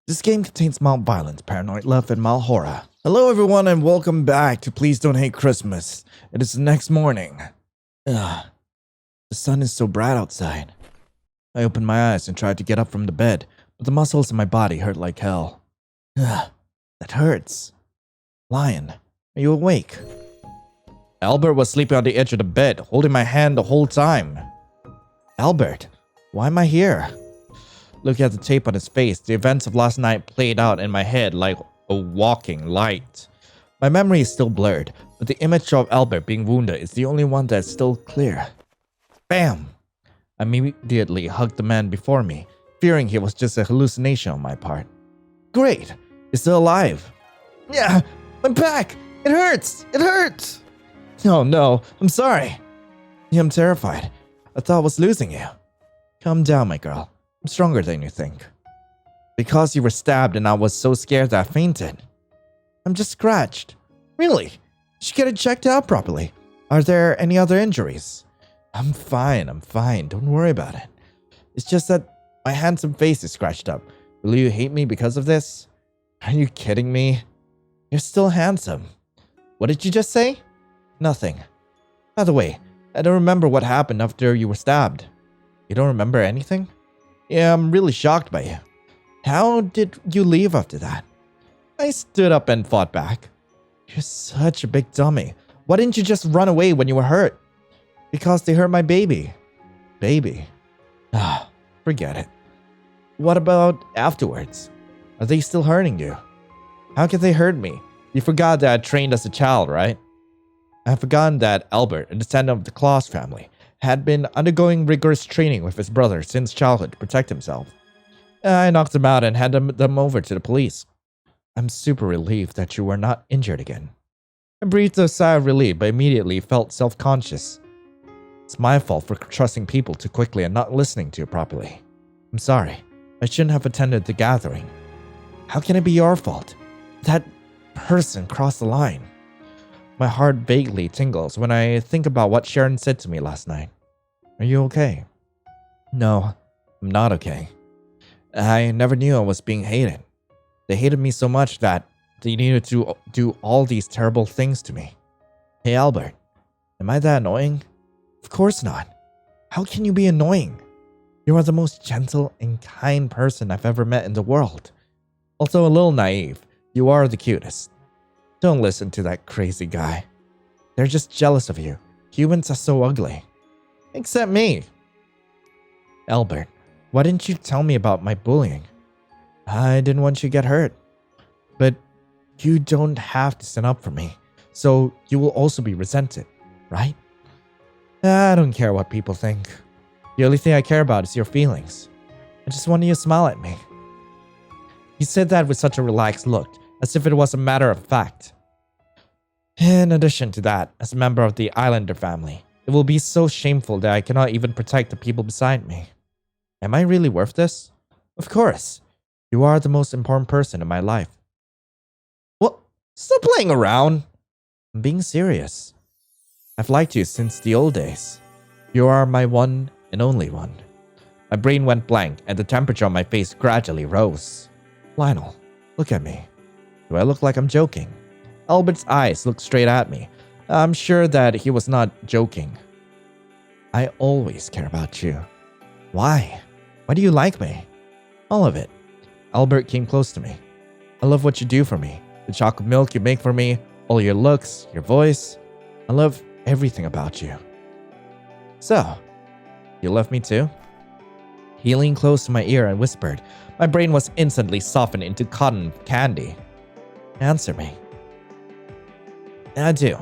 This game contains mild violence, paranoid love, and mild horror. Hello everyone and welcome back to Please Don't Hate Christmas. It is the next morning. Ugh. The sun is so bright outside. I opened my eyes and tried to get up from the bed, but the muscles in my body hurt like hell. Ugh. That hurts. Lion, are you awake? Albert was sleeping on the edge of the bed, holding my hand the whole time. Albert, why am I here? Looking at the tape on his face, the events of last night played out in my head like a walking light. My memory is still blurred, but the image of Albert being wounded is the only one that's still clear. Bam! I immediately hugged the man before me, fearing he was just a hallucination on my part. Great! You're still alive! Yeah! I'm back! It hurts! It hurts! Oh no, I'm sorry. Yeah, I'm terrified. I thought I was losing you. Calm down, my girl. I'm stronger than you think. Because you were stabbed and I was so scared that I fainted. I'm just scratched. Really? You should get it checked out properly. Are there any other injuries? I'm fine. Don't worry about it. It's just that my handsome face is scratched up. Will you hate me because of this? Are you kidding me? You're still handsome. What did you just say? Nothing. By the way, I don't remember what happened after you were stabbed. You don't remember anything? Yeah, I'm really shocked by you. How did you leave after that? I stood up and fought back. You're such a big dummy. Why didn't you just run away when you were hurt? Because they hurt my baby. Baby? Ah, forget it. What about afterwards? Are they still hurting you? How could they hurt me? You forgot that I trained as a child, right? I've forgotten that Albert, a descendant of the Claus family, had been undergoing rigorous training with his brother since childhood to protect himself. I knocked him out and handed them over to the police. I'm super relieved that you were not injured again. I breathed a sigh of relief, but immediately felt self-conscious. It's my fault for trusting people too quickly and not listening to you properly. I'm sorry. I shouldn't have attended the gathering. How can it be your fault? That person crossed the line. My heart vaguely tingles when I think about what Sharon said to me last night. Are you okay? No, I'm not okay. I never knew I was being hated. They hated me so much that they needed to do all these terrible things to me. Hey Albert, am I that annoying? Of course not. How can you be annoying? You are the most gentle and kind person I've ever met in the world. Also a little naive, you are the cutest. Don't listen to that crazy guy. They're just jealous of you. Humans are so ugly. Except me. Albert, why didn't you tell me about my bullying? I didn't want you to get hurt. But you don't have to stand up for me, so you will also be resented, right? I don't care what people think. The only thing I care about is your feelings. I just wanted you to smile at me. He said that with such a relaxed look, as if it was a matter of fact. In addition to that, as a member of the Islander family, it will be so shameful that I cannot even protect the people beside me. Am I really worth this? Of course. You are the most important person in my life. What? Stop playing around. I'm being serious. I've liked you since the old days. You are my one and only one. My brain went blank and the temperature on my face gradually rose. Lionel, look at me. Do I look like I'm joking? Albert's eyes looked straight at me. I'm sure that he was not joking. I always care about you. Why? Why do you like me? All of it. Albert came close to me. I love what you do for me. The chocolate milk you make for me, all your looks, your voice. I love everything about you. So, you love me too? He leaned close to my ear and whispered. My brain was instantly softened into cotton candy. Answer me. I do.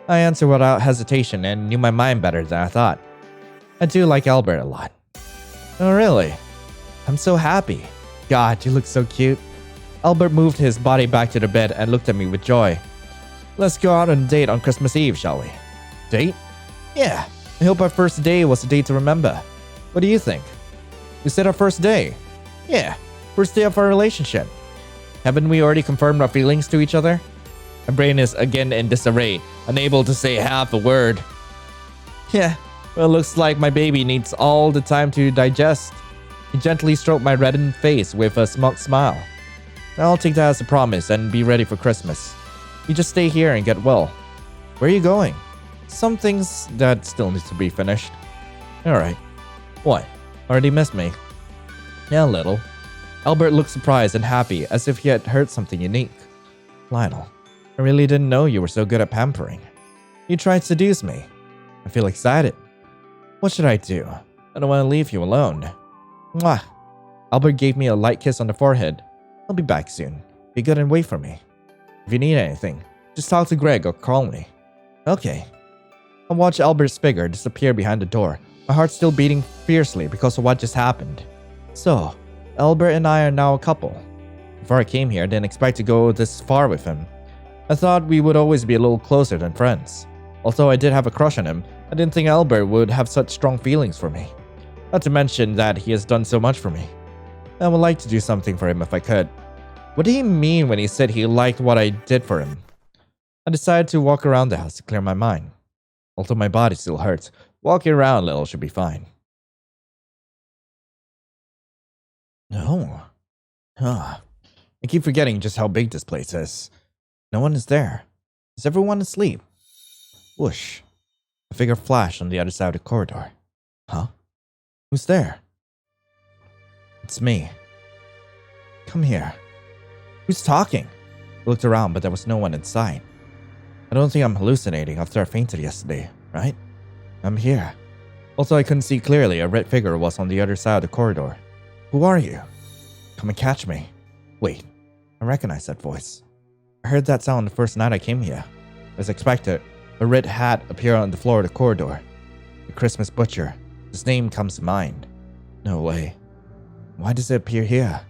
I answered without hesitation and knew my mind better than I thought. I do like Albert a lot. Oh really? I'm so happy. God, you look so cute. Albert moved his body back to the bed and looked at me with joy. Let's go out on a date on Christmas Eve, shall we? Date? Yeah. I hope our first day was a day to remember. What do you think? We said our first day. Yeah, first day of our relationship. Haven't we already confirmed our feelings to each other? My brain is again in disarray, unable to say half a word. Yeah, well, looks like my baby needs all the time to digest. He gently stroked my reddened face with a smug smile. I'll take that as a promise and be ready for Christmas. You just stay here and get well. Where are you going? Some things that still need to be finished. Alright. What? Already missed me? Yeah, a little. Albert looked surprised and happy, as if he had heard something unique. Lionel, I really didn't know you were so good at pampering. You tried to seduce me. I feel excited. What should I do? I don't want to leave you alone. Mwah. Albert gave me a light kiss on the forehead. I'll be back soon. Be good and wait for me. If you need anything, just talk to Greg or call me. Okay. I watched Albert's figure disappear behind the door, my heart still beating fiercely because of what just happened. So, Albert and I are now a couple. Before I came here, I didn't expect to go this far with him. I thought we would always be a little closer than friends. Although I did have a crush on him, I didn't think Albert would have such strong feelings for me. Not to mention that he has done so much for me. I would like to do something for him if I could. What did he mean when he said he liked what I did for him? I decided to walk around the house to clear my mind. Although my body still hurts, walking around a little should be fine. Oh. Huh. I keep forgetting just how big this place is. No one is there. Is everyone asleep? Whoosh. A figure flashed on the other side of the corridor. Huh? Who's there? It's me. Come here. Who's talking? I looked around, but there was no one in sight. I don't think I'm hallucinating after I fainted yesterday, right? I'm here. Also, I couldn't see clearly. A red figure was on the other side of the corridor. Who are you? Come and catch me. Wait, I recognize that voice. I heard that sound the first night I came here. As expected, a red hat appeared on the floor of the corridor. The Christmas butcher. His name comes to mind. No way. Why does it appear here?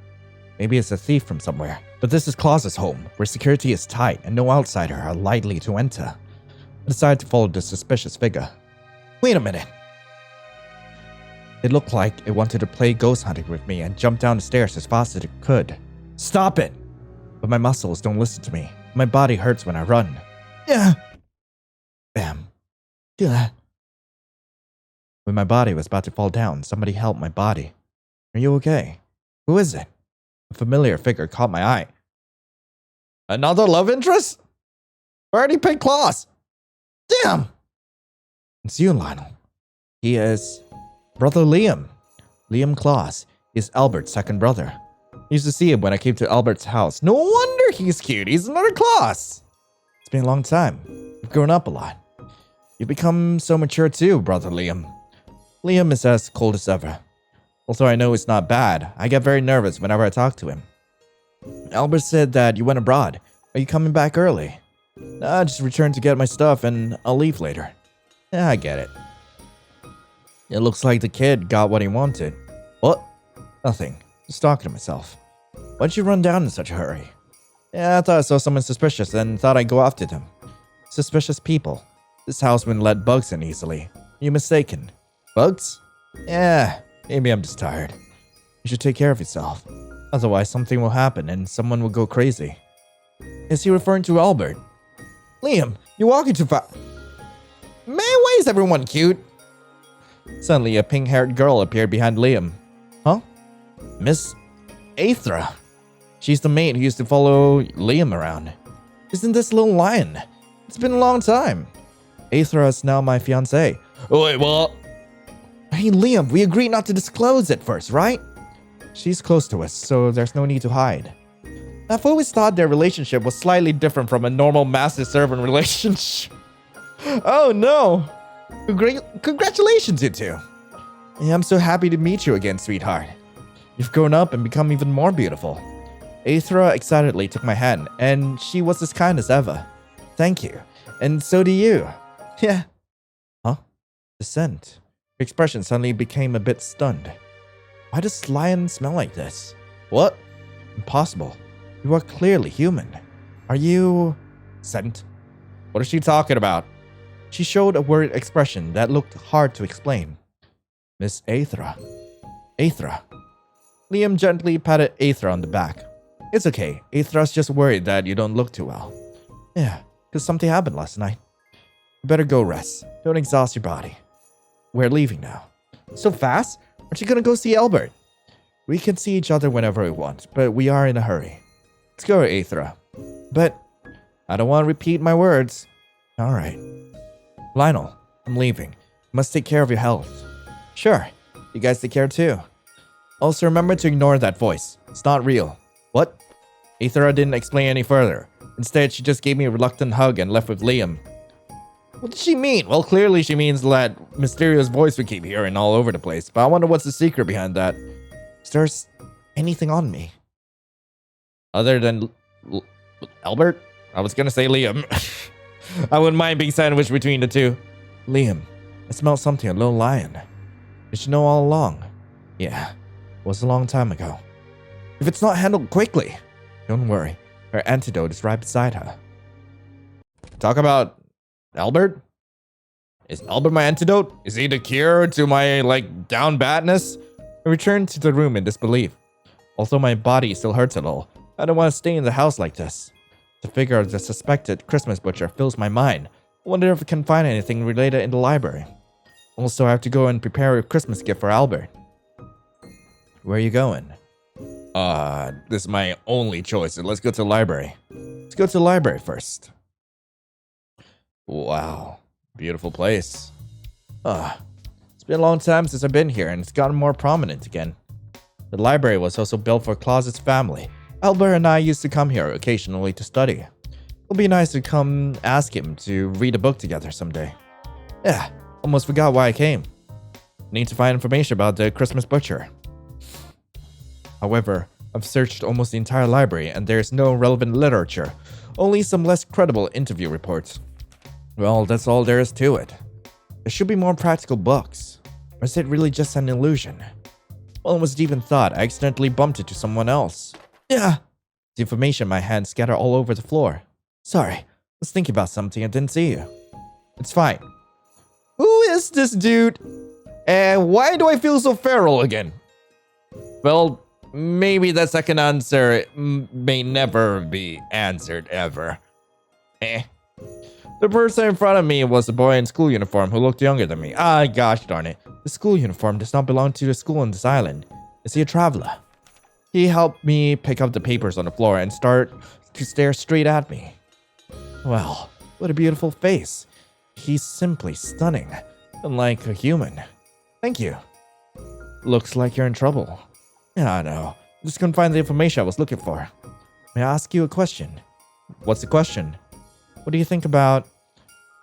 Maybe it's a thief from somewhere. But this is Claus's home, where security is tight and no outsider are likely to enter. I decided to follow the suspicious figure. Wait a minute. It looked like it wanted to play ghost hunting with me and jumped down the stairs as fast as it could. Stop it! But my muscles don't listen to me. My body hurts when I run. Yeah. Bam. Yeah. When my body was about to fall down, somebody helped my body. Are you okay? Who is it? A familiar figure caught my eye. Another love interest? I already picked Claus. Damn! It's you, Lionel. He is Brother Liam. Liam Claus is Albert's second brother. I used to see him when I came to Albert's house. No wonder he's cute. He's another Claus. It's been a long time. You've grown up a lot. You've become so mature too, Brother Liam. Liam is as cold as ever. Although I know it's not bad, I get very nervous whenever I talk to him. Albert said that you went abroad. Are you coming back early? I just returned to get my stuff and I'll leave later. Yeah, I get it. It looks like the kid got what he wanted. What? Nothing. Just talking to myself. Why'd you run down in such a hurry? Yeah, I thought I saw someone suspicious and thought I'd go after them. Suspicious people. This house wouldn't let bugs in easily. You're mistaken. Bugs? Yeah, maybe I'm just tired. You should take care of yourself. Otherwise, something will happen and someone will go crazy. Is he referring to Albert? Liam, you're walking too fast. Man, why is everyone cute? Suddenly, a pink-haired girl appeared behind Liam. Huh? Miss Aethra. She's the maid who used to follow Liam around. Isn't this little lion? It's been a long time. Aethra is now my fiancée. Oh, wait, what? Hey, Liam, we agreed not to disclose it first, right? She's close to us, so there's no need to hide. I've always thought their relationship was slightly different from a normal master-servant relationship. Oh, no. Congratulations, you two. I'm so happy to meet you again, sweetheart. You've grown up and become even more beautiful. Aethra excitedly took my hand, and she was as kind as ever. Thank you. And so do you. Yeah. Huh? The scent. Her expression suddenly became a bit stunned. Why does lion smell like this? What? Impossible. You are clearly human. Are you... scent? What is she talking about? She showed a worried expression that looked hard to explain. Miss Aethra. Aethra. Liam gently patted Aethra on the back. It's okay. Aethra's just worried that you don't look too well. Yeah, because something happened last night. You better go rest. Don't exhaust your body. We're leaving now. So fast? Aren't you gonna go see Albert? We can see each other whenever we want, but we are in a hurry. Let's go, Aethra. But I don't want to repeat my words. Alright. Lionel, I'm leaving. You must take care of your health. Sure. You guys take care too. Also remember to ignore that voice. It's not real. What? Aethra didn't explain any further. Instead, she just gave me a reluctant hug and left with Liam. What does she mean? Well, clearly she means that mysterious voice we keep hearing all over the place. But I wonder what's the secret behind that. Is there anything on me? Other than Albert? I was gonna say Liam. I wouldn't mind being sandwiched between the two. Liam, I smelled something a little lion. Did you know all along? Yeah, it was a long time ago. If it's not handled quickly, don't worry. Her antidote is right beside her. Talk about Albert? Is Albert my antidote? Is he the cure to my, down badness? I returned to the room in disbelief. Although my body still hurts a little, I don't want to stay in the house like this. The figure of the suspected Christmas butcher fills my mind. I wonder if I can find anything related in the library. Also, I have to go and prepare a Christmas gift for Albert. Where are you going? This is my only choice. Let's go to the library. Let's go to the library first. Wow. Beautiful place. It's been a long time since I've been here, and it's gotten more prominent again. The library was also built for Claus's family. Albert and I used to come here occasionally to study. It'll be nice to come ask him to read a book together someday. Yeah, almost forgot why I came. Need to find information about the Christmas butcher. However, I've searched almost the entire library and there's no relevant literature, only some less credible interview reports. Well, that's all there is to it. There should be more practical books. Or is it really just an illusion? Well, it was even thought I accidentally bumped into someone else. Yeah. The information in my hand scattered all over the floor. Sorry, I was thinking about something and didn't see you. It's fine. Who is this dude? And why do I feel so feral again? Well, maybe the second answer may never be answered ever. The person in front of me was a boy in school uniform who looked younger than me. Gosh darn it. The school uniform does not belong to the school on this island. Is he a traveler? He helped me pick up the papers on the floor and start to stare straight at me. Well, what a beautiful face. He's simply stunning, unlike a human. Thank you. Looks like you're in trouble. Yeah, I know. Just couldn't find the information I was looking for. May I ask you a question? What's the question? What do you think about...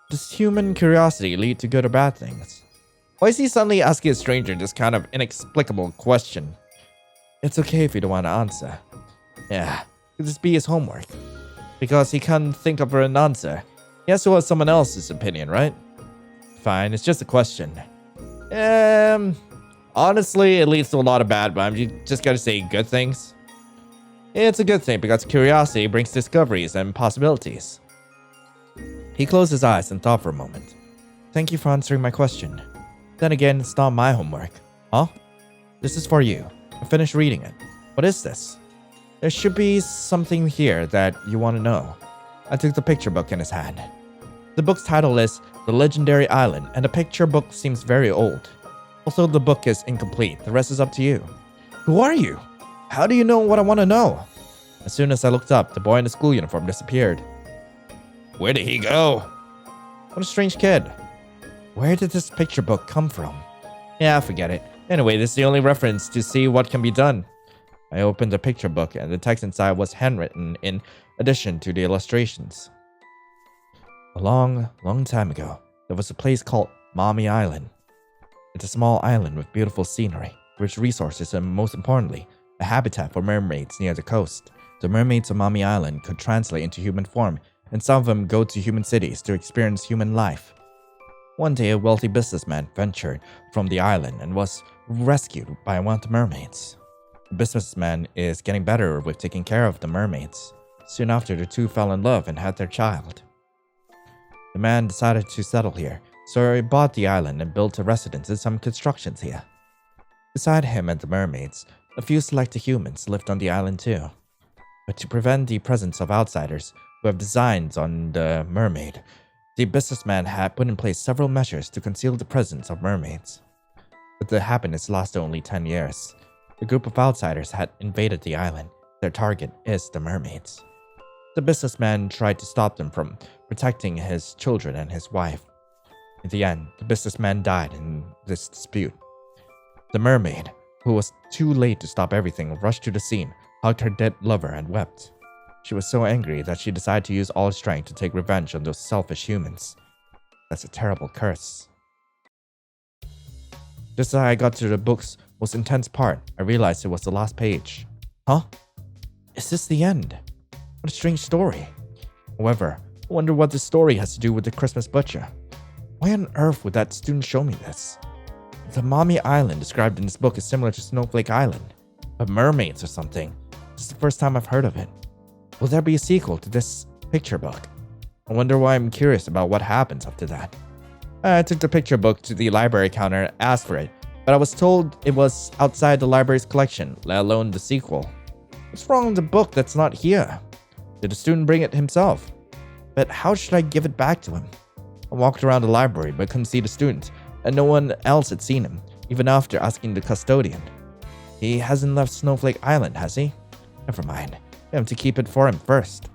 Does human curiosity lead to good or bad things? Why is he suddenly asking a stranger this kind of inexplicable question? It's okay if you don't want to answer. Yeah, could this be his homework? Because he can't think of an answer. He has to have someone else's opinion, right? Fine, it's just a question. Honestly, it leads to a lot of bad, but you just gotta say good things. It's a good thing because curiosity brings discoveries and possibilities. He closed his eyes and thought for a moment. Thank you for answering my question. Then again, it's not my homework. Huh? This is for you. I finished reading it. What is this? There should be something here that you want to know. I took the picture book in his hand. The book's title is The Legendary Island, and the picture book seems very old. Also, the book is incomplete. The rest is up to you. Who are you? How do you know what I want to know? As soon as I looked up, the boy in the school uniform disappeared. Where did he go? What a strange kid. Where did this picture book come from? Yeah, forget it. Anyway, this is the only reference to see what can be done. I opened the picture book and the text inside was handwritten in addition to the illustrations. A long, long time ago, there was a place called Mommy Island. It's a small island with beautiful scenery, rich resources, and most importantly, a habitat for mermaids near the coast. The mermaids of Mommy Island could translate into human form, and some of them go to human cities to experience human life. One day, a wealthy businessman ventured from the island and was rescued by one of the mermaids. The businessman is getting better with taking care of the mermaids. Soon after, the two fell in love and had their child. The man decided to settle here, so he bought the island and built a residence and some constructions here. Beside him and the mermaids, a few selected humans lived on the island too. But to prevent the presence of outsiders who have designs on the mermaid, the businessman had put in place several measures to conceal the presence of mermaids. But the happiness lasted only 10 years. A group of outsiders had invaded the island. Their target is the mermaids. The businessman tried to stop them from protecting his children and his wife. In the end, the businessman died in this dispute. The mermaid, who was too late to stop everything, rushed to the scene, hugged her dead lover, and wept. She was so angry that she decided to use all her strength to take revenge on those selfish humans. That's a terrible curse. Just as I got to the book's most intense part, I realized it was the last page. Huh? Is this the end? What a strange story. However, I wonder what this story has to do with the Christmas butcher. Why on earth would that student show me this? The Mommy Island described in this book is similar to Snowflake Island, but mermaids or something. This is the first time I've heard of it. Will there be a sequel to this picture book? I wonder why I'm curious about what happens after that. I took the picture book to the library counter and asked for it, but I was told it was outside the library's collection, let alone the sequel. What's wrong with the book that's not here? Did the student bring it himself? But how should I give it back to him? I walked around the library but couldn't see the student, and no one else had seen him, even after asking the custodian. He hasn't left Snowflake Island, has he? Never mind. I have to keep it for him first.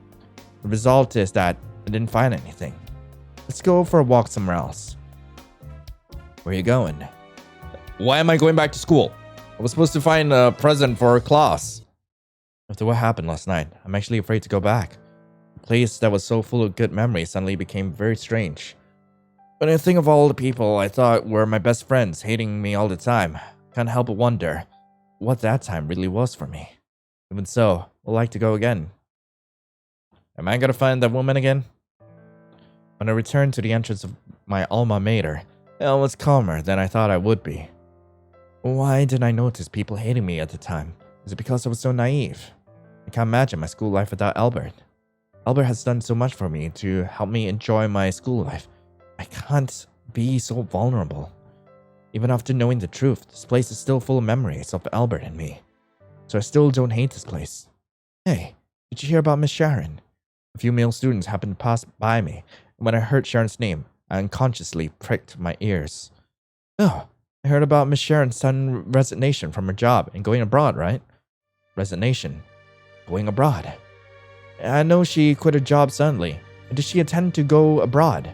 The result is that I didn't find anything. Let's go for a walk somewhere else. Where are you going? Why am I going back to school? I was supposed to find a present for Claus. After what happened last night, I'm actually afraid to go back. The place that was so full of good memories suddenly became very strange. When I think of all the people I thought were my best friends hating me all the time, I can't help but wonder what that time really was for me. Even so, I'd like to go again. Am I gonna find that woman again? When I returned to the entrance of my alma mater, I was calmer than I thought I would be. Why didn't I notice people hating me at the time? Is it because I was so naive? I can't imagine my school life without Albert. Albert has done so much for me to help me enjoy my school life. I can't be so vulnerable. Even after knowing the truth, this place is still full of memories of Albert and me. So I still don't hate this place. Hey, did you hear about Miss Sharon? A few male students happened to pass by me, and when I heard Sharon's name, I unconsciously pricked my ears. Oh, I heard about Miss Sharon's sudden resignation from her job and going abroad, right? Resignation? Going abroad? I know she quit her job suddenly. Did she intend to go abroad?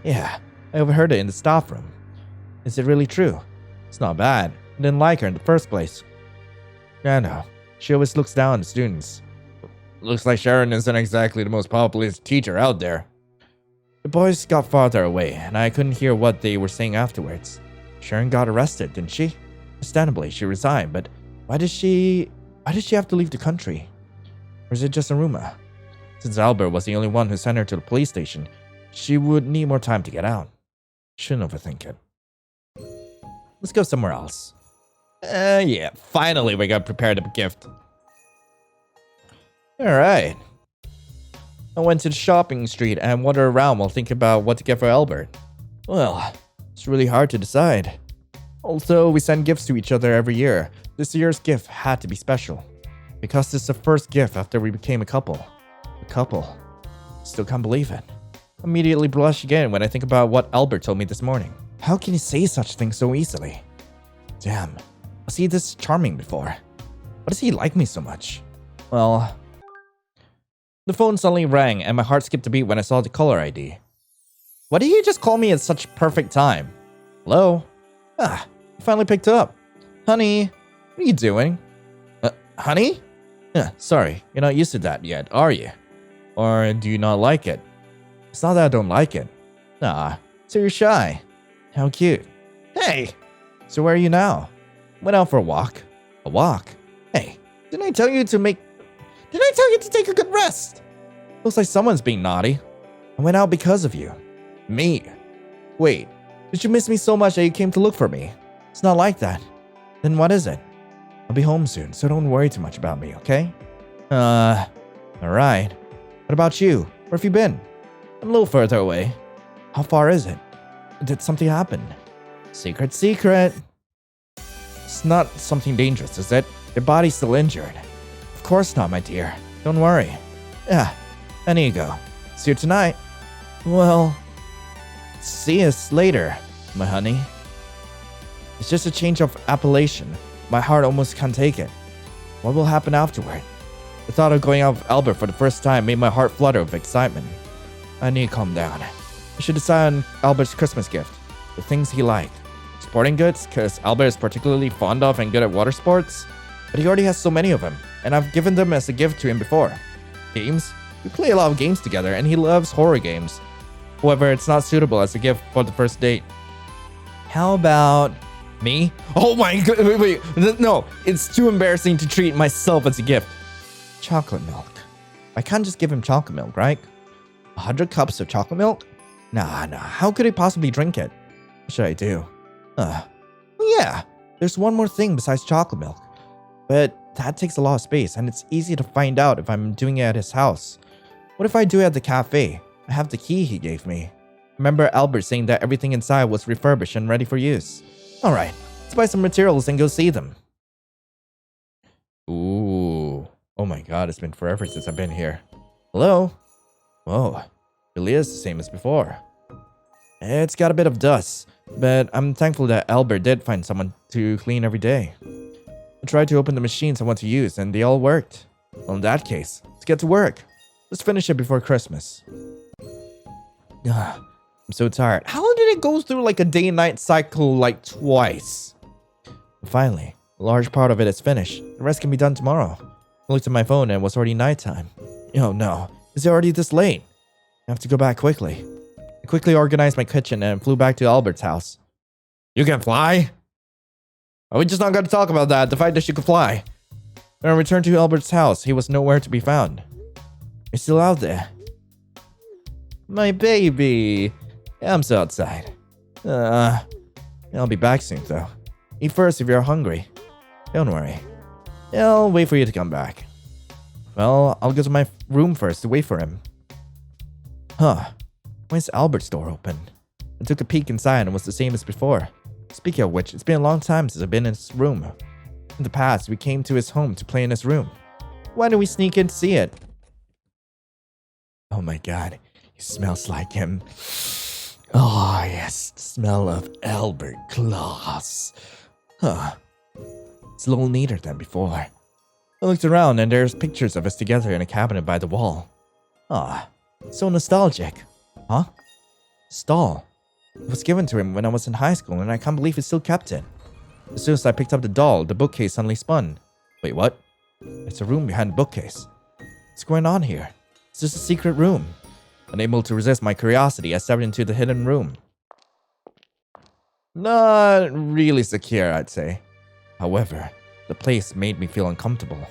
Yeah, I overheard it in the staff room. Is it really true? It's not bad. I didn't like her in the first place. I know. She always looks down on the students. Looks like Sharon isn't exactly the most popular teacher out there. The boys got farther away, and I couldn't hear what they were saying afterwards. Sharon got arrested, didn't she? Understandably, she resigned, but why did she have to leave the country? Or is it just a rumor? Since Albert was the only one who sent her to the police station, she would need more time to get out. Shouldn't overthink it. Let's go somewhere else. Yeah, finally we got prepared a gift. Alright. I went to the shopping street and wandered around while thinking about what to get for Albert. Well, it's really hard to decide. Also, we send gifts to each other every year. This year's gift had to be special. Because it's the first gift after we became a couple. A couple. Still can't believe it. I immediately blush again when I think about what Albert told me this morning. How can he say such things so easily? Damn. Was he this charming before? Why does he like me so much? Well... The phone suddenly rang and my heart skipped a beat when I saw the caller ID. Why did you just call me at such perfect time? Hello? Ah, you finally picked up. Honey, what are you doing? Honey? Yeah, sorry, you're not used to that yet, are you? Or do you not like it? It's not that I don't like it. Nah, so you're shy. How cute. Hey! So where are you now? Went out for a walk. A walk? Hey, didn't I tell you to take a good rest? Looks like someone's being naughty. I went out because of you. Me? Wait, did you miss me so much that you came to look for me? It's not like that. Then what is it? I'll be home soon, so don't worry too much about me, okay? Alright. What about you? Where have you been? I'm a little further away. How far is it? Did something happen? Secret. It's not something dangerous, is it? Your body's still injured. Of course not, my dear. Don't worry. Yeah, I need to go. See you tonight. Well, see us later, my honey. It's just a change of appellation. My heart almost can't take it. What will happen afterward? The thought of going out with Albert for the first time made my heart flutter with excitement. I need to calm down. I should decide on Albert's Christmas gift. The things he liked. Sporting goods, because Albert is particularly fond of and good at water sports. But he already has so many of them, and I've given them as a gift to him before. Games? We play a lot of games together, and he loves horror games. However, it's not suitable as a gift for the first date. How about me? Oh my god, wait, no, it's too embarrassing to treat myself as a gift. Chocolate milk. I can't just give him chocolate milk, right? 100 cups of chocolate milk? Nah, how could he possibly drink it? What should I do? Yeah, there's one more thing besides chocolate milk. But that takes a lot of space, and it's easy to find out if I'm doing it at his house. What if I do it at the cafe? I have the key he gave me. Remember Albert saying that everything inside was refurbished and ready for use. Alright, let's buy some materials and go see them. Ooh. Oh my god, it's been forever since I've been here. Hello? Whoa, really is the same as before. It's got a bit of dust, but I'm thankful that Albert did find someone to clean every day. I tried to open the machines I want to use, and they all worked. Well, in that case, let's get to work. Let's finish it before Christmas. I'm so tired. How did it go through like a day-night cycle like twice? Finally, a large part of it is finished. The rest can be done tomorrow. I looked at my phone and it was already nighttime. Oh no, is it already this late? I have to go back quickly. I quickly organized my kitchen and flew back to Albert's house. You can fly? Are we just not going to talk about that, the fact that you can fly? When I returned to Albert's house, he was nowhere to be found. You're still out there? My baby. Yeah, I'm still outside. I'll be back soon though. Eat first if you're hungry. Don't worry. I'll wait for you to come back. Well, I'll go to my room first to wait for him. Why is Albert's door open? I took a peek inside and it was the same as before. Speaking of which, it's been a long time since I've been in his room. In the past, we came to his home to play in his room. Why don't we sneak in to see it? Oh my god, he smells like him. Oh yes, the smell of Albert Claus. It's a little neater than before. I looked around and there's pictures of us together in a cabinet by the wall. So nostalgic. Huh? Stall. It was given to him when I was in high school and I can't believe he still kept it. As soon as I picked up the doll, the bookcase suddenly spun. Wait, what? It's a room behind the bookcase. What's going on here? It's just a secret room. Unable to resist my curiosity, I stepped into the hidden room. Not really secure, I'd say. However, the place made me feel uncomfortable.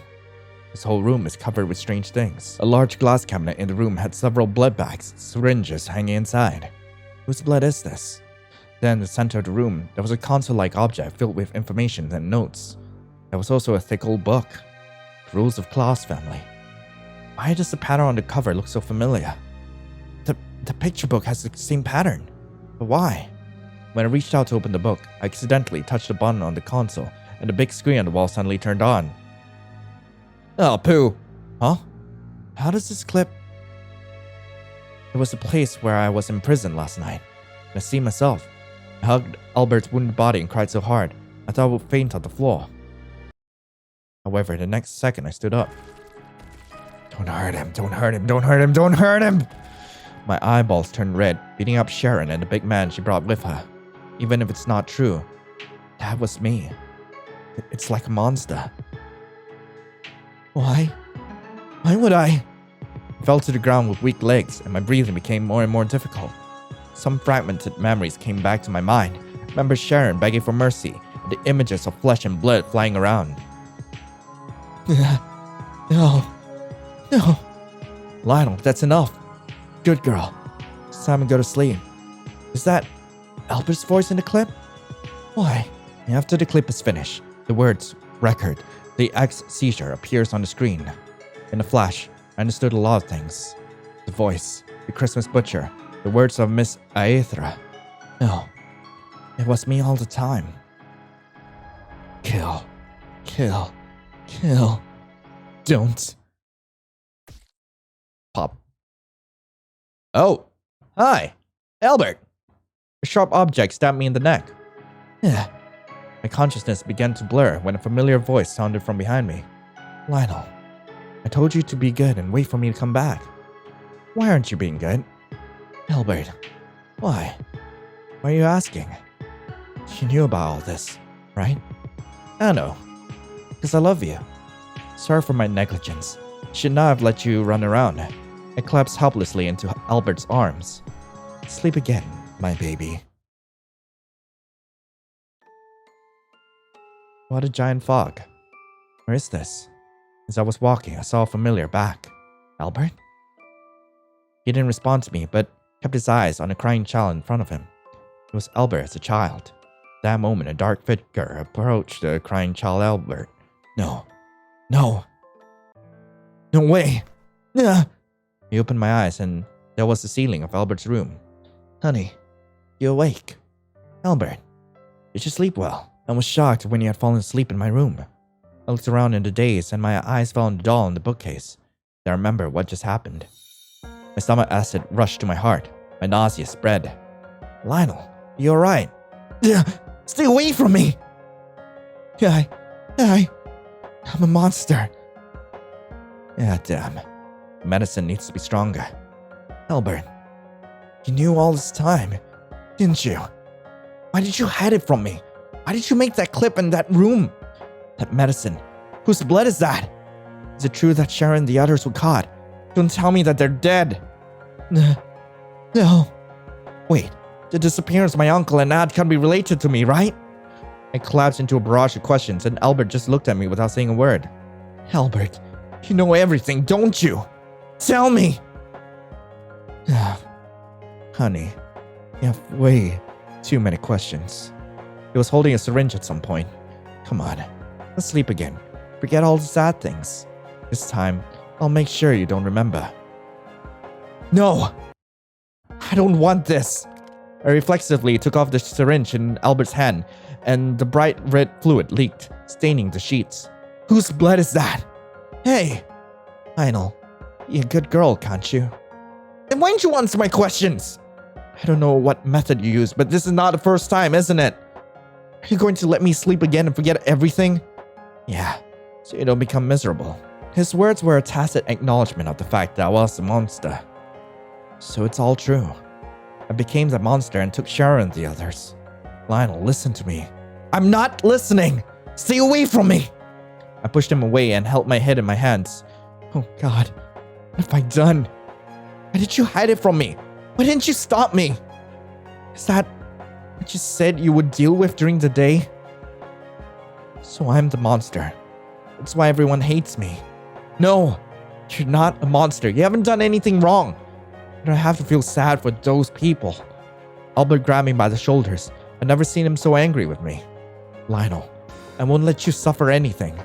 This whole room is covered with strange things. A large glass cabinet in the room had several blood bags, syringes hanging inside. Whose blood is this? Then in the center of the room, there was a console-like object filled with information and notes. There was also a thick old book. The Rules of Claus Family. Why does the pattern on the cover look so familiar? The picture book has the same pattern. But why? When I reached out to open the book, I accidentally touched the button on the console, and the big screen on the wall suddenly turned on. Oh, poo. Huh? How does this clip... It was the place where I was imprisoned last night. I see myself. I hugged Albert's wounded body and cried so hard, I thought I would faint on the floor. However, the next second I stood up. Don't hurt him, don't hurt him, don't hurt him, don't hurt him! My eyeballs turned red, beating up Sharon and the big man she brought with her. Even if it's not true, that was me. It's like a monster. Why? Why would I? I fell to the ground with weak legs, and my breathing became more and more difficult. Some fragmented memories came back to my mind. I remember Sharon begging for mercy, and the images of flesh and blood flying around. No. Lionel, that's enough. Good girl. It's time to go to sleep. Is that Albert's voice in the clip? Why? After the clip is finished, the words, record, the X seizure appears on the screen. In a flash, I understood a lot of things. The voice, the Christmas butcher, the words of Miss Aethra. No, it was me all the time. Kill. Don't. Pop. Oh, hi, Albert. A sharp object stabbed me in the neck. My consciousness began to blur when a familiar voice sounded from behind me. Lionel, I told you to be good and wait for me to come back. Why aren't you being good? Albert, why? Why are you asking? You knew about all this, right? I know, because I love you. Sorry for my negligence. Should not have let you run around. I collapsed helplessly into Albert's arms. Sleep again, my baby. What a giant fog. Where is this? As I was walking, I saw a familiar back. Albert? He didn't respond to me, but kept his eyes on a crying child in front of him. It was Albert as a child. At that moment, a dark figure approached the crying child Albert. No. No. No way. He opened my eyes and there was the ceiling of Albert's room. Honey, you awake? Albert, did you sleep well? I was shocked when you had fallen asleep in my room. I looked around in the daze and my eyes fell on the doll in the bookcase. I remember what just happened. My stomach acid rushed to my heart. My nausea spread. Lionel, you alright? Stay away from me! I'm a monster. Yeah, damn. Medicine needs to be stronger. Albert, you knew all this time, didn't you? Why did you hide it from me? Why did you make that clip in that room? That medicine. Whose blood is that? Is it true that Sharon and the others were caught? Don't tell me that they're dead. No. Wait, the disappearance of my uncle and aunt can't be related to me, right? I collapsed into a barrage of questions and Albert just looked at me without saying a word. Albert, you know everything, don't you? Tell me! Honey, you have way too many questions. He was holding a syringe at some point. Come on, let's sleep again. Forget all the sad things. This time, I'll make sure you don't remember. No! I don't want this! I reflexively took off the syringe in Albert's hand, and the bright red fluid leaked, staining the sheets. Whose blood is that? Hey! Lionel, be a good girl, can't you? Then why don't you answer my questions? I don't know what method you use, but this is not the first time, isn't it? Are you going to let me sleep again and forget everything? Yeah, so you don't become miserable. His words were a tacit acknowledgement of the fact that I was a monster. So it's all true. I became the monster and took Sharon and the others. Lionel, listen to me. I'm not listening! Stay away from me! I pushed him away and held my head in my hands. Oh God, what have I done? Why did you hide it from me? Why didn't you stop me? Is that what you said you would deal with during the day? So I'm the monster. That's why everyone hates me. No, you're not a monster. You haven't done anything wrong. But I have to feel sad for those people. Albert grabbed me by the shoulders. I've never seen him so angry with me. Lionel, I won't let you suffer anything.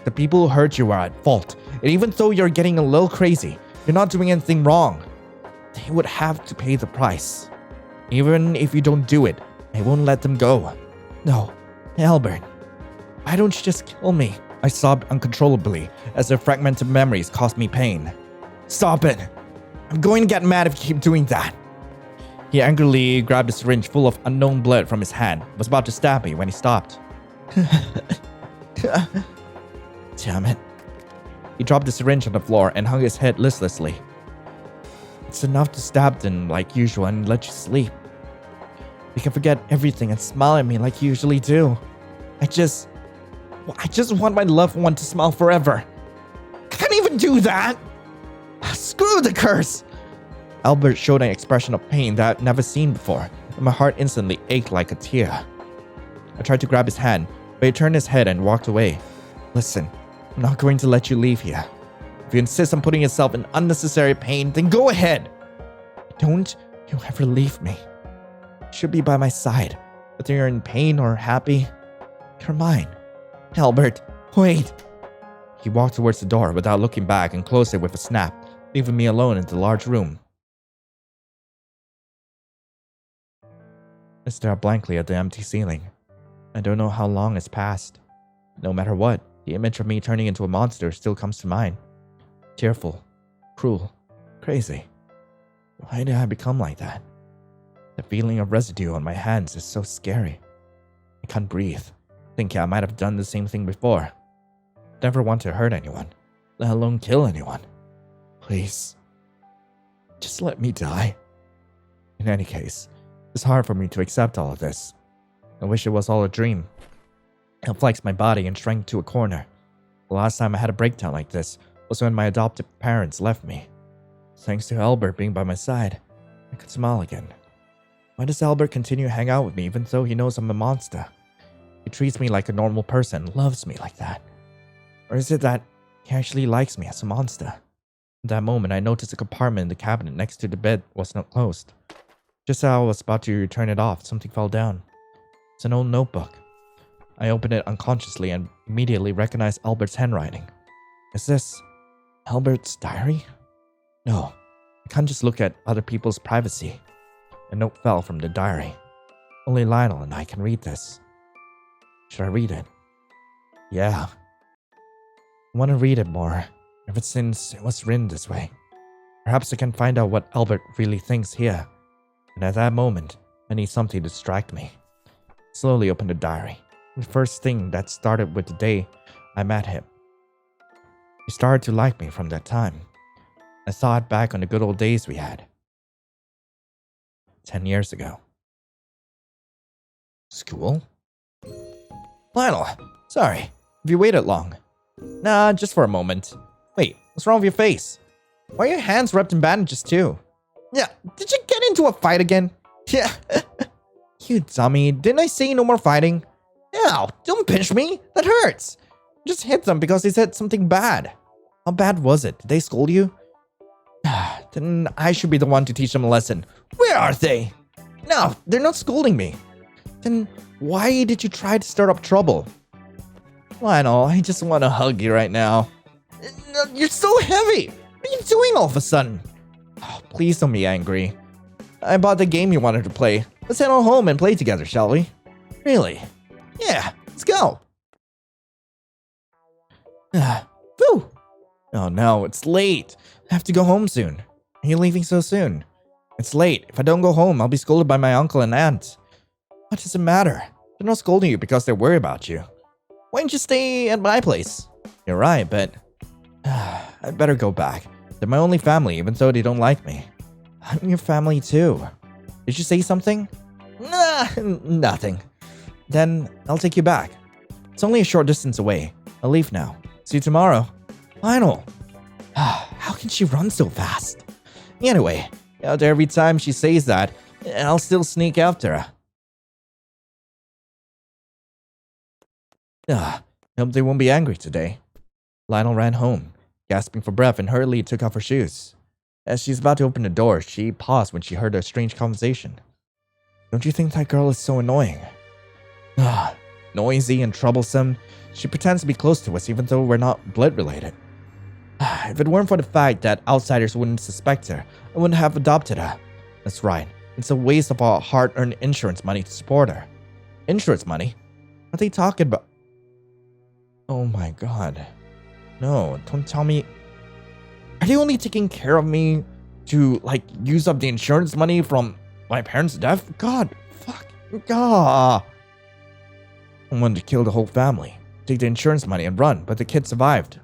The people who hurt you are at fault. And even though you're getting a little crazy, you're not doing anything wrong. They would have to pay the price. Even if you don't do it, I won't let them go. No, Albert, why don't you just kill me? I sobbed uncontrollably as their fragmented memories caused me pain. Stop it! I'm going to get mad if you keep doing that. He angrily grabbed a syringe full of unknown blood from his hand, was about to stab me when he stopped. Damn it. He dropped the syringe on the floor and hung his head listlessly. It's enough to stab them like usual and let you sleep. You can forget everything and smile at me like you usually do. I just want my loved one to smile forever. I can't even do that! Screw the curse! Albert showed an expression of pain that I'd never seen before, and my heart instantly ached like a tear. I tried to grab his hand, but he turned his head and walked away. Listen, I'm not going to let you leave here. If you insist on putting yourself in unnecessary pain, then go ahead. Don't you ever leave me. You should be by my side, whether you're in pain or happy. You're mine. Albert, wait. He walked towards the door without looking back and closed it with a snap, leaving me alone in the large room. I stare blankly at the empty ceiling. I don't know how long has passed. No matter what, the image of me turning into a monster still comes to mind. Tearful, cruel, crazy. Why did I become like that? The feeling of residue on my hands is so scary. I can't breathe. thinking I might have done the same thing before. Never want to hurt anyone, let alone kill anyone. Please, just let me die. In any case, it's hard for me to accept all of this. I wish it was all a dream. I flexed my body and shrank to a corner. The last time I had a breakdown like this was when my adoptive parents left me. Thanks to Albert being by my side, I could smile again. Why does Albert continue to hang out with me even though he knows I'm a monster? He treats me like a normal person, loves me like that. Or is it that he actually likes me as a monster? At that moment, I noticed a compartment in the cabinet next to the bed was not closed. Just as I was about to turn it off, something fell down. It's an old notebook. I opened it unconsciously and immediately recognized Albert's handwriting. Is this Albert's diary? No, I can't just look at other people's privacy. A note fell from the diary. Only Lionel and I can read this. Should I read it? Yeah. I want to read it more, ever since it was written this way. Perhaps I can find out what Albert really thinks here. And at that moment, I need something to distract me. I slowly opened the diary. The first thing that started with the day I met him. He started to like me from that time. I thought back on the good old days we had. 10 years ago. School? Lionel, sorry. Have you waited long? Nah, just for a moment. Wait, what's wrong with your face? Why are your hands wrapped in bandages too? Yeah, did you get into a fight again? Yeah. You dummy, didn't I say no more fighting? Ow, don't pinch me. That hurts. Just hit them because they said something bad. How bad was it? Did they scold you? Then I should be the one to teach them a lesson. Where are they? No, they're not scolding me. Then why did you try to start up trouble? Lionel, I just want to hug you right now. You're so heavy. What are you doing all of a sudden? Oh, please don't be angry. I bought the game you wanted to play. Let's head on home and play together, shall we? Really? Yeah, let's go. Whew. Oh no, it's late. I have to go home soon. Are you leaving so soon? It's late. If I don't go home, I'll be scolded by my uncle and aunt. What does it matter? They're not scolding you because they worry about you. Why don't you stay at my place? You're right, but I'd better go back. They're my only family, even though they don't like me. I'm your family too. Did you say something? Nah, nothing. Then I'll take you back. It's only a short distance away. I'll leave now. See you tomorrow. Lionel. How can she run so fast? Anyway, out there every time she says that, I'll still sneak after her. I hope they won't be angry today. Lionel ran home, gasping for breath, and hurriedly took off her shoes. As she's about to open the door, she paused when she heard a strange conversation. Don't you think that girl is so annoying? Noisy and troublesome. She pretends to be close to us even though we're not blood related. If it weren't for the fact that outsiders wouldn't suspect her, I wouldn't have adopted her. That's right. It's a waste of our hard-earned insurance money to support her. Insurance money? What are they talking about? Oh my god. No, don't tell me. Are they only taking care of me to, use up the insurance money from my parents' death? God, fuck. God. I wanted to kill the whole family, take the insurance money and run, but the kid survived.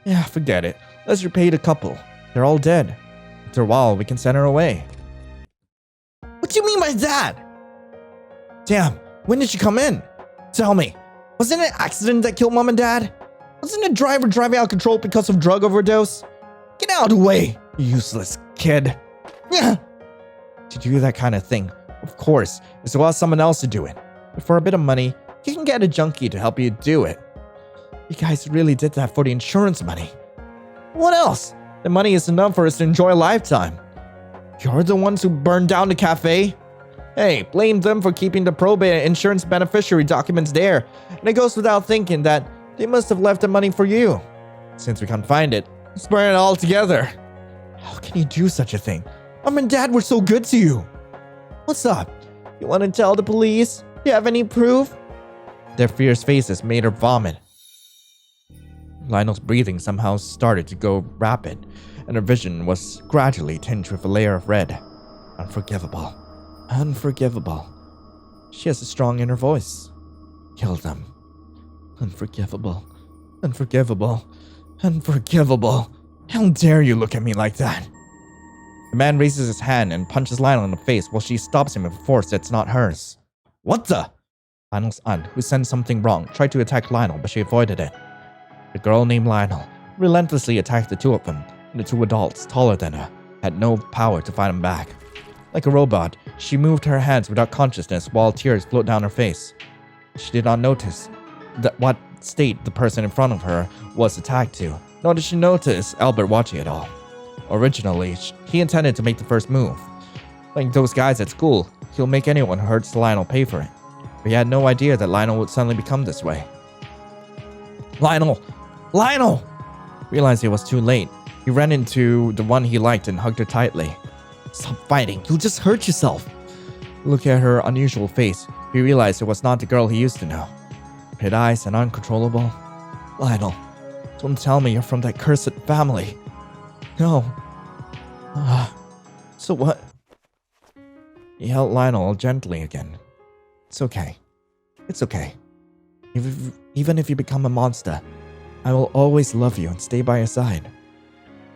Yeah, forget it. Let's repay the couple. They're all dead. After a while, we can send her away. What do you mean by that? Damn, when did she come in? Tell me, was it an accident that killed mom and dad? Wasn't the driver driving out of control because of drug overdose? Get out of the way, you useless kid. Yeah. To do that kind of thing, of course, is to allow someone else to do it. But for a bit of money, you can get a junkie to help you do it. You guys really did that for the insurance money. What else? The money is enough for us to enjoy a lifetime. You're the ones who burned down the cafe? Hey, blame them for keeping the probate and insurance beneficiary documents there. And it goes without thinking that they must have left the money for you. Since we can't find it, let's burn it all together. How can you do such a thing? Mom and Dad were so good to you. What's up? You want to tell the police? Do you have any proof? Their fierce faces made her vomit. Lionel's breathing somehow started to go rapid, and her vision was gradually tinged with a layer of red. Unforgivable. Unforgivable. She has a strong inner voice. Kill them. Unforgivable. Unforgivable. Unforgivable. How dare you look at me like that? The man raises his hand and punches Lionel in the face while she stops him with a force that's not hers. What the? Lionel's aunt, who sensed something wrong, tried to attack Lionel, but she avoided it. The girl named Lionel relentlessly attacked the two of them, and the two adults, taller than her, had no power to fight him back. Like a robot, she moved her hands without consciousness while tears flowed down her face. She did not notice what state the person in front of her was attacked to, nor did she notice Albert watching it all. Originally, he intended to make the first move. Like those guys at school, he'll make anyone who hurts Lionel pay for it. But he had no idea that Lionel would suddenly become this way. Lionel! Lionel! Realized it was too late. He ran into the one he liked and hugged her tightly. Stop fighting, you'll just hurt yourself. Look at her unusual face. He realized it was not the girl he used to know. Red eyes and uncontrollable. Lionel, don't tell me you're from that cursed family. No. So what? He held Lionel gently again. It's okay. It's okay. Even if you become a monster, I will always love you and stay by your side.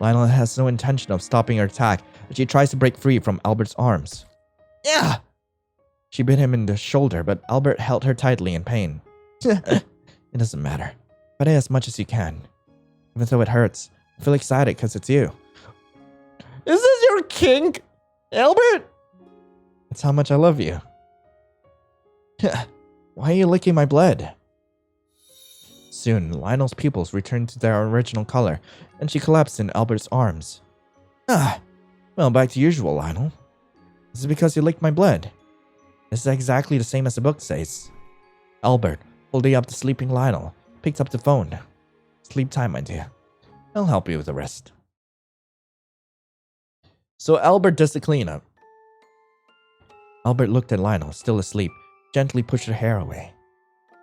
Lionel has no intention of stopping her attack as she tries to break free from Albert's arms. Yeah! She bit him in the shoulder, but Albert held her tightly in pain. It doesn't matter. Fight it as much as you can. Even though it hurts, I feel excited because it's you. Is this your kink, Albert? That's how much I love you. Why are you licking my blood? Soon, Lionel's pupils returned to their original color, and she collapsed in Albert's arms. Well, back to usual, Lionel. This is because you licked my blood. This is exactly the same as the book says. Albert, holding up the sleeping Lionel, picked up the phone. Sleep time, my dear. I'll help you with the rest. So Albert does the cleanup. Albert looked at Lionel, still asleep, gently pushed her hair away.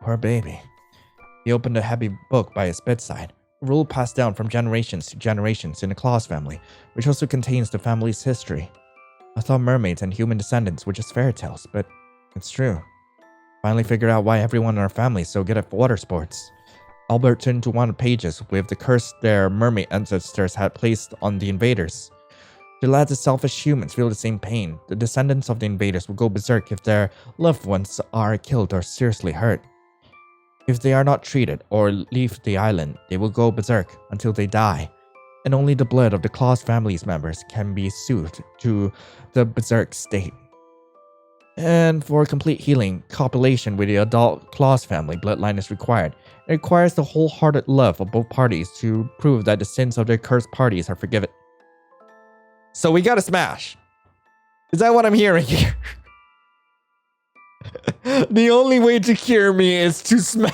Poor baby. He opened a heavy book by his bedside, a rule passed down from generations to generations in the Claus family, which also contains the family's history. I thought mermaids and human descendants were just fairy tales, but it's true. Finally figured out why everyone in our family is so good at water sports. Albert turned to one of the pages with the curse their mermaid ancestors had placed on the invaders. The lads of selfish humans feel the same pain. The descendants of the invaders will go berserk if their loved ones are killed or seriously hurt. If they are not treated or leave the island, they will go berserk until they die, and only the blood of the Claus family's members can be soothed to the berserk state. And for complete healing, copulation with the adult Claus family bloodline is required. It requires the wholehearted love of both parties to prove that the sins of their cursed parties are forgiven. So we gotta smash. Is that what I'm hearing here? The only way to cure me is to smash.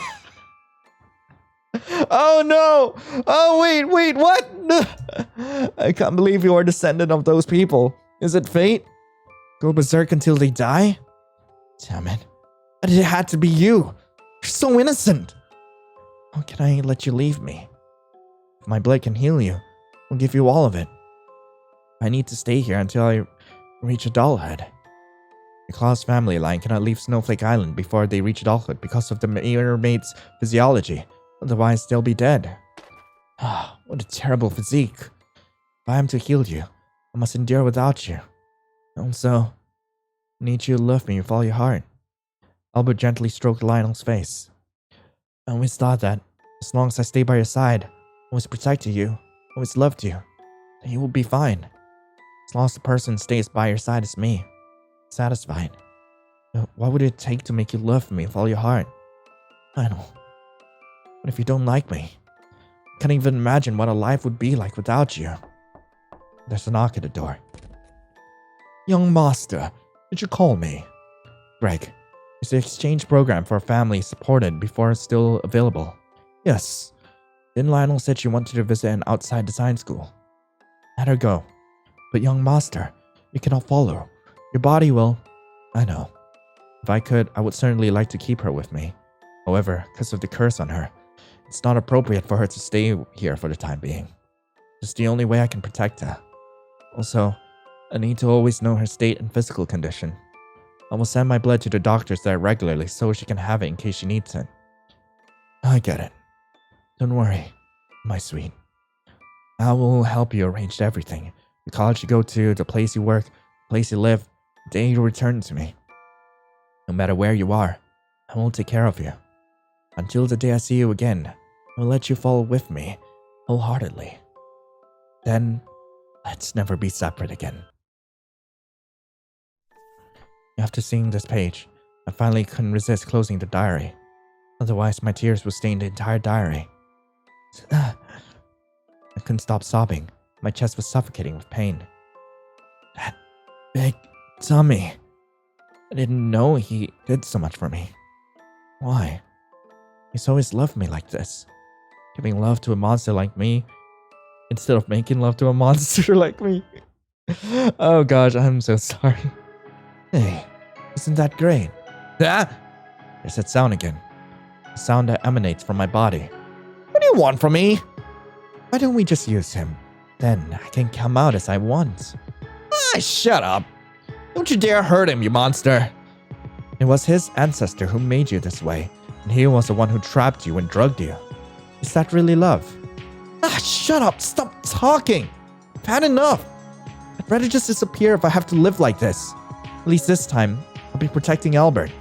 Oh no! Oh wait, what? I can't believe you are a descendant of those people. Is it fate? Go berserk until they die? Damn it. But it had to be you. You're so innocent. How can I let you leave me? If my blood can heal you, I'll give you all of it. I need to stay here until I reach adulthood. The Claus family line cannot leave Snowflake Island before they reach adulthood because of the mermaid's physiology. Otherwise, they'll be dead. What a terrible physique. If I am to heal you, I must endure without you. Also, I need you to love me with all your heart. Albert gently stroked Lionel's face. I always thought that, as long as I stay by your side, always protected you, always loved you, then you will be fine. As long as the person stays by your side is me. Satisfied. But what would it take to make you love me with all your heart? Lionel. What if you don't like me? I can't even imagine what a life would be like without you. There's a knock at the door. Young master, did you call me? Greg, is the exchange program for a family supported before still available? Yes. Then Lionel said she wanted to visit an outside design school. Let her go. But young master, you cannot follow. Your body will... I know. If I could, I would certainly like to keep her with me. However, because of the curse on her, it's not appropriate for her to stay here for the time being. It's the only way I can protect her. Also, I need to always know her state and physical condition. I will send my blood to the doctors there regularly so she can have it in case she needs it. I get it. Don't worry, my sweet. I will help you arrange everything. The college you go to, the place you work, the place you live, the day you return to me. No matter where you are, I will take care of you. Until the day I see you again, I will let you fall with me wholeheartedly. Then, let's never be separate again. After seeing this page, I finally couldn't resist closing the diary. Otherwise, my tears would stain the entire diary. I couldn't stop sobbing. My chest was suffocating with pain. That big dummy. I didn't know he did so much for me. Why? He's always loved me like this. Giving love to a monster like me instead of making love to a monster like me. Oh gosh, I'm so sorry. Hey, isn't that great? Ah! There's that sound again. The sound that emanates from my body. What do you want from me? Why don't we just use him? Then I can come out as I want. Ah, shut up. Don't you dare hurt him, you monster. It was his ancestor who made you this way, and he was the one who trapped you and drugged you. Is that really love? Ah, shut up. Stop talking. I've had enough. I'd rather just disappear if I have to live like this. At least this time, I'll be protecting Albert.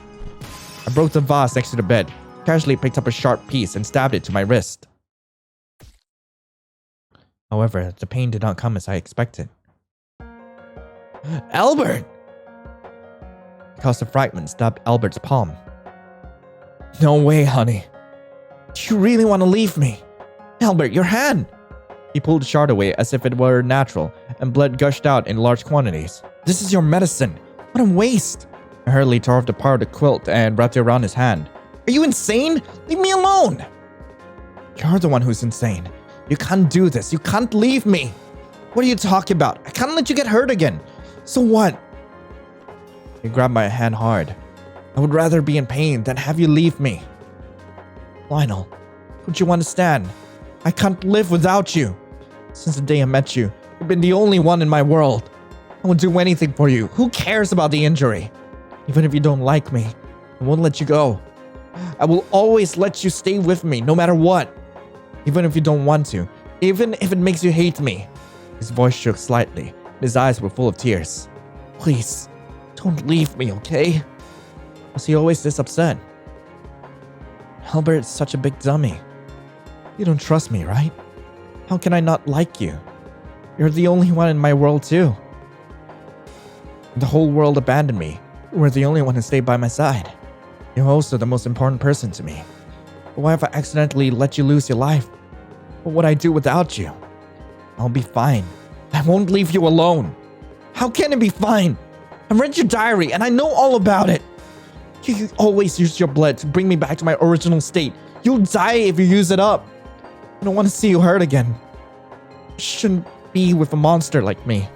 I broke the vase next to the bed, casually picked up a sharp piece and stabbed it to my wrist. However, the pain did not come as I expected. Albert! I caused a fragment stabbed Albert's palm. No way, honey. Do you really want to leave me? Albert, your hand! He pulled the shard away as if it were natural, and blood gushed out in large quantities. This is your medicine. What a waste! I hurriedly tore off the part of the quilt and wrapped it around his hand. Are you insane? Leave me alone! You're the one who's insane. You can't do this. You can't leave me. What are you talking about? I can't let you get hurt again. So what? He grabbed my hand hard. I would rather be in pain than have you leave me. Lionel, don't you understand? I can't live without you. Since the day I met you, you've been the only one in my world. I will do anything for you. Who cares about the injury? Even if you don't like me, I won't let you go. I will always let you stay with me, no matter what. Even if you don't want to. Even if it makes you hate me. His voice shook slightly, and his eyes were full of tears. Please, don't leave me, okay? Was he always this upset? Albert's such a big dummy. You don't trust me, right? How can I not like you? You're the only one in my world too. The whole world abandoned me. You were the only one who stayed by my side. You're also the most important person to me. But why if I accidentally let you lose your life? What would I do without you? I'll be fine. I won't leave you alone. How can it be fine? I read your diary and I know all about it. You always use your blood to bring me back to my original state. You'll die if you use it up. I don't want to see you hurt again. You shouldn't be with a monster like me.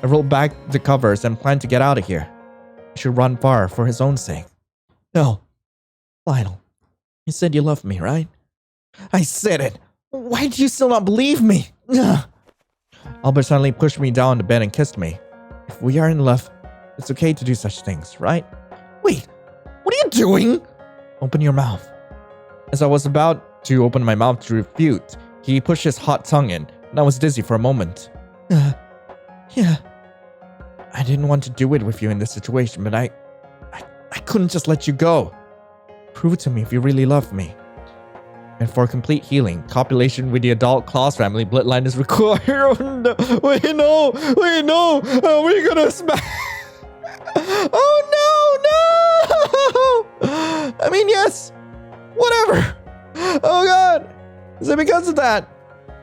I rolled back the covers and planned to get out of here. I should run far for his own sake. No. Lionel, you said you loved me, right? I said it. Why do you still not believe me? Ugh. Albert suddenly pushed me down the bed and kissed me. If we are in love, it's okay to do such things, right? Wait, what are you doing? Open your mouth. As I was about to open my mouth to refute, he pushed his hot tongue in, and I was dizzy for a moment. Yeah. I didn't want to do it with you in this situation, but I couldn't just let you go. Prove to me if you really love me. And for complete healing, copulation with the adult Claus family bloodline is required. Oh no! Wait, no! We're gonna smash. Oh no! I mean, yes. Whatever. Oh god. Is it because of that?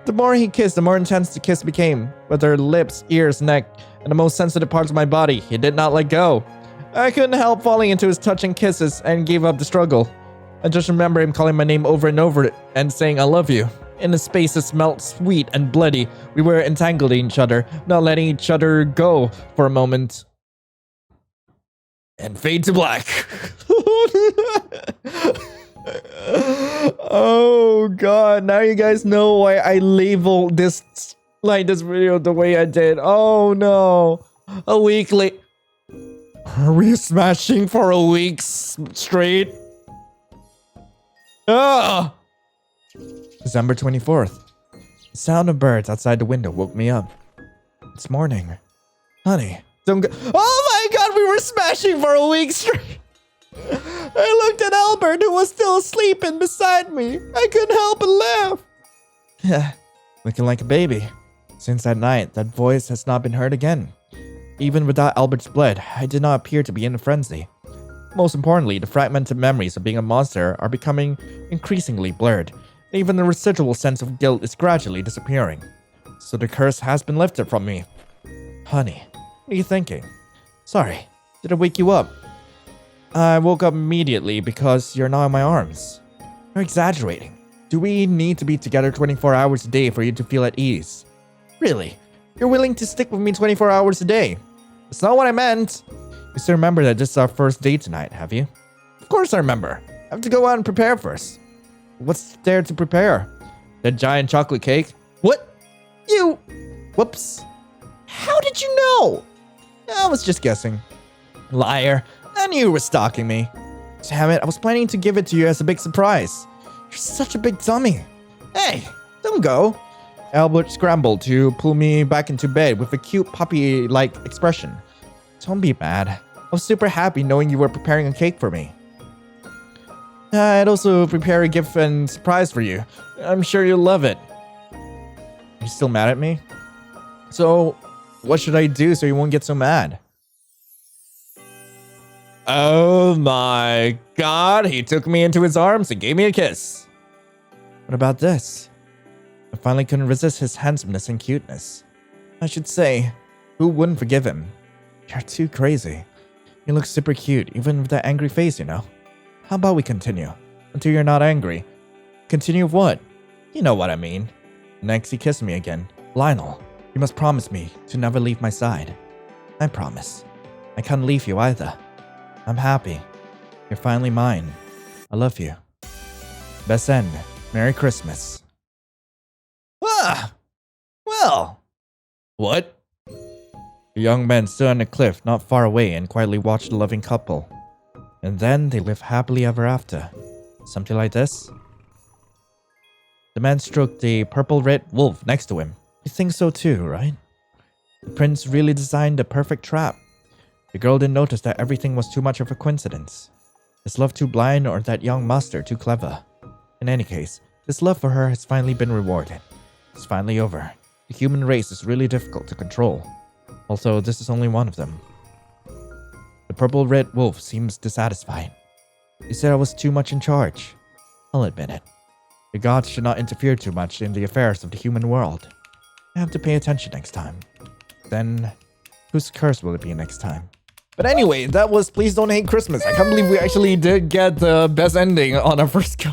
The more he kissed, the more intense the kiss became. With her lips, ears, neck, and the most sensitive parts of my body, he did not let go. I couldn't help falling into his touching kisses and gave up the struggle. I just remember him calling my name over and over and saying I love you. In a space that smelled sweet and bloody, we were entangled in each other, not letting each other go for a moment. And fade to black. Oh god, now you guys know why I labeled this video the way I did. Oh no. A week late. Are we smashing for a week straight? Ah! December 24th. The sound of birds outside the window woke me up. It's morning. Honey, don't go. Oh my god, we were smashing for a week straight. I looked at Albert, who was still sleeping beside me. I couldn't help but laugh. Yeah, looking like a baby. Since that night, that voice has not been heard again. Even without Albert's blood, I did not appear to be in a frenzy. Most importantly, the fragmented memories of being a monster are becoming increasingly blurred. Even the residual sense of guilt is gradually disappearing. So the curse has been lifted from me. Honey, what are you thinking? Sorry, did I wake you up? I woke up immediately because you're now in my arms. You're exaggerating. Do we need to be together 24 hours a day for you to feel at ease? Really? You're willing to stick with me 24 hours a day? That's not what I meant. You still remember that this is our first date tonight, have you? Of course I remember. I have to go out and prepare first. What's there to prepare? That giant chocolate cake? What? You... Whoops. How did you know? I was just guessing. Liar. I knew you were stalking me. Damn it, I was planning to give it to you as a big surprise. You're such a big dummy. Hey, don't go. Albert scrambled to pull me back into bed with a cute puppy-like expression. Don't be mad. I was super happy knowing you were preparing a cake for me. I'd also prepare a gift and surprise for you. I'm sure you'll love it. You still mad at me? So, what should I do so you won't get so mad? Oh my god, he took me into his arms and gave me a kiss. What about this? I finally couldn't resist his handsomeness and cuteness. I should say, who wouldn't forgive him? You're too crazy. You look super cute, even with that angry face, you know. How about we continue? Until you're not angry. Continue with what? You know what I mean. Next, he kissed me again. Lionel, you must promise me to never leave my side. I promise. I can't leave you either. I'm happy. You're finally mine. I love you. Best end. Merry Christmas. Ah! Well. What? The young men stood on a cliff not far away and quietly watched the loving couple. And then they lived happily ever after. Something like this. The man stroked the purple-red wolf next to him. You think so too, right? The prince really designed the perfect trap. The girl didn't notice that everything was too much of a coincidence. Is love too blind or that young master too clever? In any case, this love for her has finally been rewarded. It's finally over. The human race is really difficult to control. Also, this is only one of them. The purple-red wolf seems dissatisfied. He said I was too much in charge. I'll admit it. The gods should not interfere too much in the affairs of the human world. I have to pay attention next time. Then, whose curse will it be next time? But anyway, that was Please Don't Hate Christmas. I can't believe we actually did get the best ending on our first go.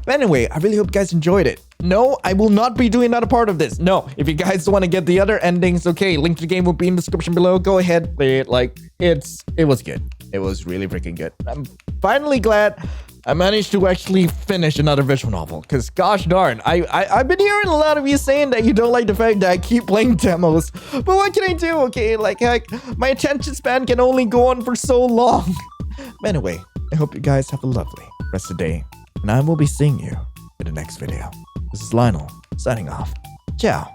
But anyway, I really hope you guys enjoyed it. No, I will not be doing another part of this. No, if you guys want to get the other endings, okay, link to the game will be in the description below. Go ahead, play it. Like, it was good. It was really freaking good. I'm finally glad I managed to actually finish another visual novel. Because gosh darn, I've been hearing a lot of you saying that you don't like the fact that I keep playing demos. But what can I do, okay? Like, heck, my attention span can only go on for so long. But anyway, I hope you guys have a lovely rest of the day. And I will be seeing you in the next video. This is Lionel, signing off. Ciao.